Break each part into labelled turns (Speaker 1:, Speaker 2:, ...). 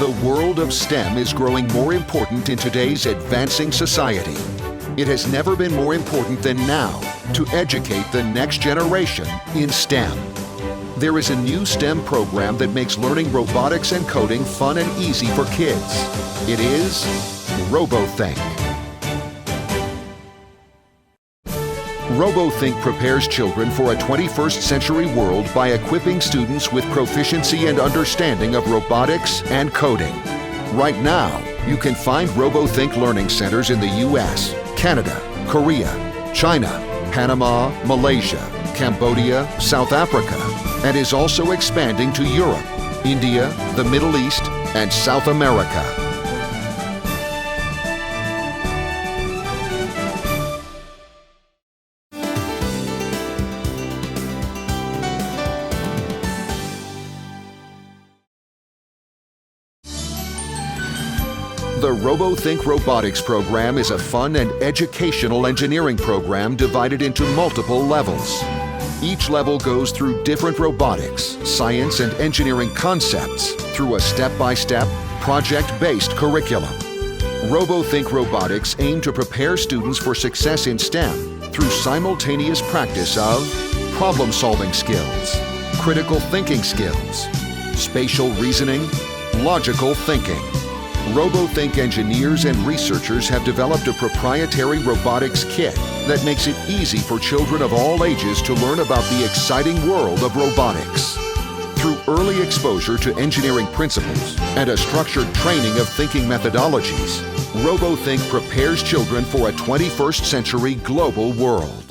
Speaker 1: The world of STEM is growing more important in today's advancing society. It has never been more important than now to educate the next generation in STEM. There is a new STEM program that makes learning robotics and coding fun and easy for kids. It is Robothink. Robothink prepares children for a 21st century world by equipping students with proficiency and understanding of robotics and coding. Right now, you can find Robothink learning centers in the US, Canada, Korea, China, Panama, Malaysia, Cambodia, South Africa, and is also expanding to Europe, India, the Middle East, and South America. The Robothink Robotics program is a fun and educational engineering program divided into multiple levels. Each level goes through different robotics, science, and engineering concepts through a step-by-step, project-based curriculum. Robothink Robotics aim to prepare students for success in STEM through simultaneous practice of problem-solving skills, critical thinking skills, spatial reasoning, logical thinking. Robothink engineers and researchers have developed a proprietary robotics kit that makes it easy for children of all ages to learn about the exciting world of robotics. Through early exposure to engineering principles and a structured training of thinking methodologies, Robothink prepares children for a 21st century global world.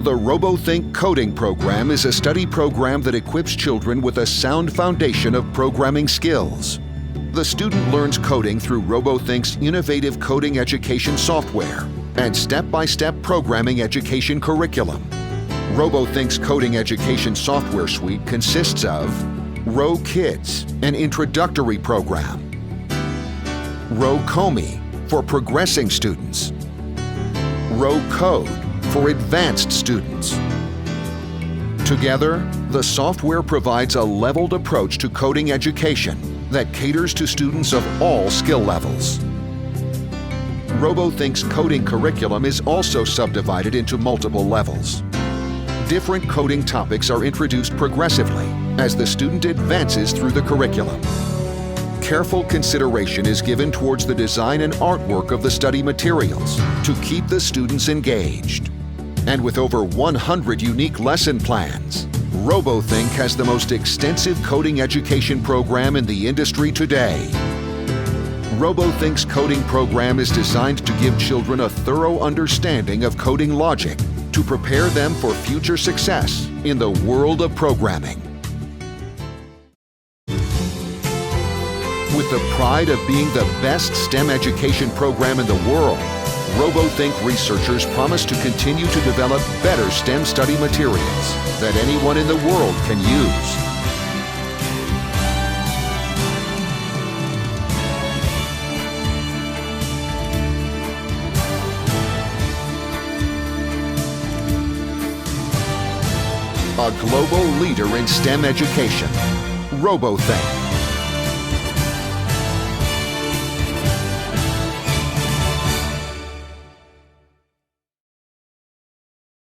Speaker 1: The Robothink Coding Program is a study program that equips children with a sound foundation of programming skills. The student learns coding through Robothink's innovative coding education software and step-by-step programming education curriculum. Robothink's coding education software suite consists of RoKids, an introductory program, RoComi for progressing students, RoCode for advanced students. Together, the software provides a leveled approach to coding education that caters to students of all skill levels. Robothink's coding curriculum is also subdivided into multiple levels. Different coding topics are introduced progressively as the student advances through the curriculum. Careful consideration is given towards the design and artwork of the study materials to keep the students engaged. And with over 100 unique lesson plans, Robothink has the most extensive coding education program in the industry today. Robothink's coding program is designed to give children a thorough understanding of coding logic to prepare them for future success in the world of programming. With the pride of being the best STEM education program in the world, Robothink researchers promise to continue to develop better STEM study materials that anyone in the world can use. A global leader in STEM education, Robothink.